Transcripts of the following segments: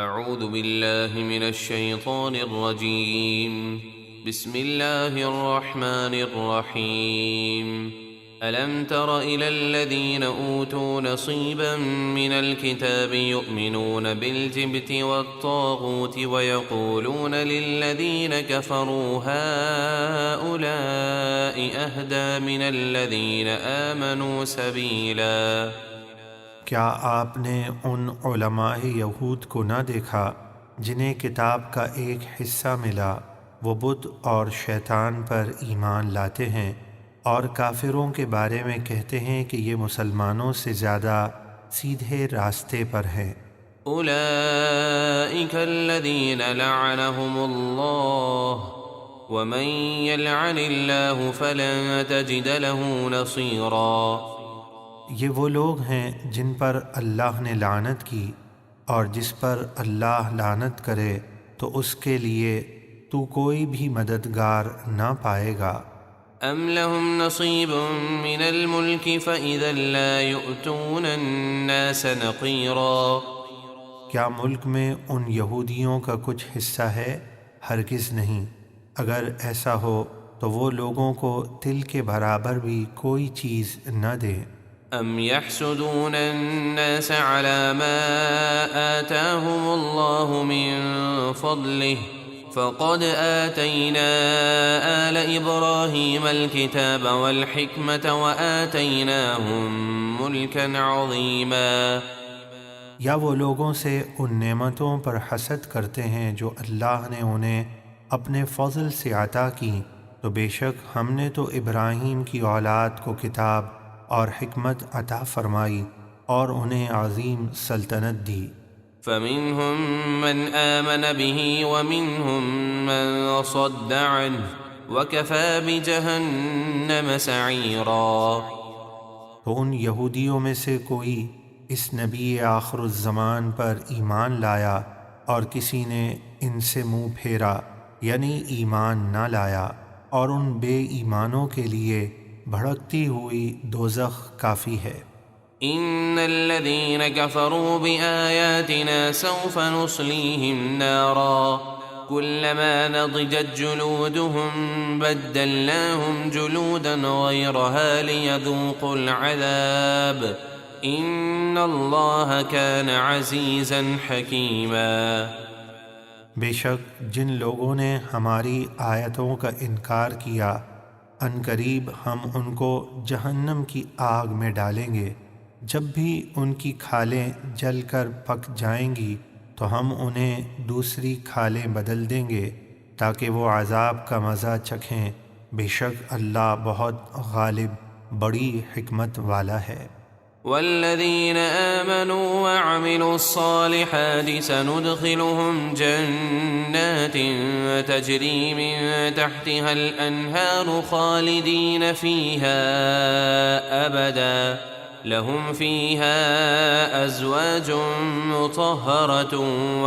اعوذ باللہ من الشیطان الرجیم بسم اللہ الرحمن الرحیم ألم تر إلى الذين أوتوا نصيبا من الكتاب يؤمنون بالجبت والطاغوت ويقولون للذين كفروا هؤلاء أهدى من الذين آمنوا سبيلا۔ کیا آپ نے ان علماء یہود کو نہ دیکھا جنہیں کتاب کا ایک حصہ ملا، وہ بت اور شیطان پر ایمان لاتے ہیں اور کافروں کے بارے میں کہتے ہیں کہ یہ مسلمانوں سے زیادہ سیدھے راستے پر ہیں۔ اولئک الذین لعنهم اللہ ومن یلعن اللہ فلن تجد له نصیرا۔ یہ وہ لوگ ہیں جن پر اللہ نے لعنت کی، اور جس پر اللہ لعنت کرے تو اس کے لیے تو کوئی بھی مددگار نہ پائے گا۔ ام لهم نصیب من الملک فإذا لا يؤتون الناس نقیرا۔ کیا ملک میں ان یہودیوں کا کچھ حصہ ہے؟ ہرگز نہیں۔ اگر ایسا ہو تو وہ لوگوں کو تل کے برابر بھی کوئی چیز نہ دے۔ ام يحسدون الناس على ما آتاهم الله من فضله فقد آتينا آل إبراهيم الكتاب والحكمة وآتيناهم ملكا عظيما۔ یا وہ لوگوں سے ان نعمتوں پر حسد کرتے ہیں جو اللہ نے انہیں اپنے فضل سے عطا کی، تو بے شک ہم نے تو ابراہیم کی اولاد کو کتاب اور حکمت عطا فرمائی اور انہیں عظیم سلطنت دی۔ فمنهم من آمن به ومنهم من صد عنه وكفى بجهنم سعيرا۔ تو ان یہودیوں میں سے کوئی اس نبی آخر الزمان پر ایمان لایا اور کسی نے ان سے منہ پھیرا، یعنی ایمان نہ لایا، اور ان بے ایمانوں کے لیے بھڑکتی ہوئی دوزخ کافی ہے۔ ان الذين كفروا بآياتنا سوف نصليهم نارا كلما نضجت جلودهم بدلناهم جلودا غيرها ليذوقوا العذاب ان الله كان عزيزا حكيما۔ بے شک جن لوگوں نے ہماری آیتوں کا انکار کیا، عنقریب ہم ان کو جہنم کی آگ میں ڈالیں گے۔ جب بھی ان کی کھالیں جل کر پک جائیں گی تو ہم انہیں دوسری کھالیں بدل دیں گے تاکہ وہ عذاب کا مزہ چکھیں۔ بے شک اللہ بہت غالب، بڑی حکمت والا ہے۔ والذین آمنوا وعملوا الصالحات سندخلهم جنات تجری من تحتها الانہار خالدین فیہا ابدا لهم فيها أزواج مطهرة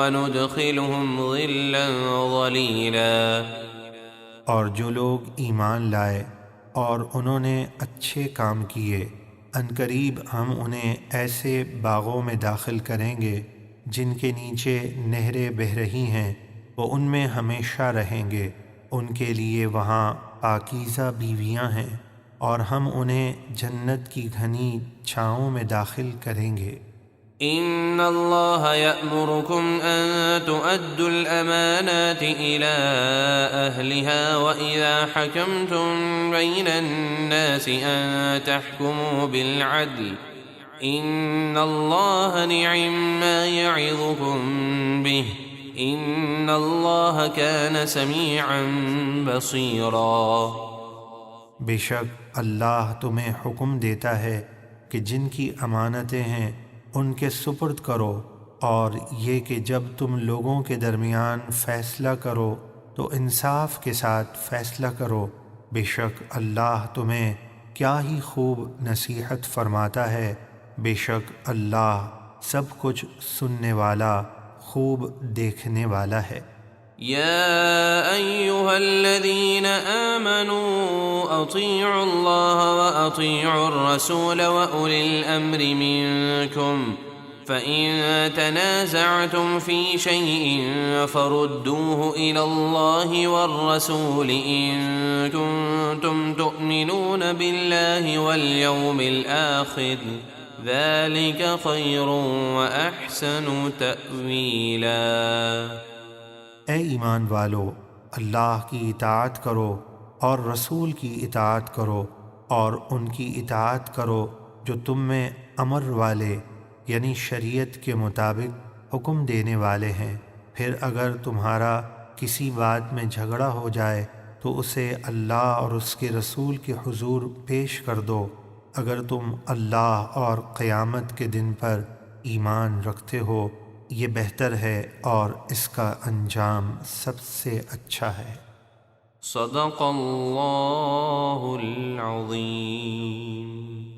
وندخلهم ظلا ظليلا۔ اور جو لوگ ایمان لائے اور انہوں نے اچھے کام کیے، عنقریب ہم انہیں ایسے باغوں میں داخل کریں گے جن کے نیچے نہریں بہہ رہی ہیں، وہ ان میں ہمیشہ رہیں گے، ان کے لیے وہاں پاکیزہ بیویاں ہیں، اور ہم انہیں جنت کی گھنی چھاؤں میں داخل کریں گے۔ ان اللہ یأمرکم ان تؤدوا الامانات الى اہلها واذا حکمتم بین الناس ان تحکموا بالعدل ان اللہ نعم ما یعظکم به ان اللہ کان سمیعا بصیرا۔ بے شک اللہ تمہیں حکم دیتا ہے کہ جن کی امانتیں ہیں ان کے سپرد کرو، اور یہ کہ جب تم لوگوں کے درمیان فیصلہ کرو تو انصاف کے ساتھ فیصلہ کرو۔ بے شک اللہ تمہیں کیا ہی خوب نصیحت فرماتا ہے۔ بے شک اللہ سب کچھ سننے والا، خوب دیکھنے والا ہے۔ يا أيها الذين آمنوا أطيعوا الله وأطيعوا الرسول وأولي الأمر منكم فإن تنازعتم في شيء فردوه إلى الله والرسول إن كنتم تؤمنون بالله واليوم الآخر ذلك خير وأحسن تأويلا۔ اے ایمان والو، اللہ کی اطاعت کرو اور رسول کی اطاعت کرو اور ان کی اطاعت کرو جو تم میں امر والے یعنی شریعت کے مطابق حکم دینے والے ہیں۔ پھر اگر تمہارا کسی بات میں جھگڑا ہو جائے تو اسے اللہ اور اس کے رسول کے حضور پیش کر دو۔ اگر تم اللہ اور قیامت کے دن پر ایمان رکھتے ہو یہ بہتر ہے اور اس کا انجام سب سے اچھا ہے۔ صدق اللہ العظیم۔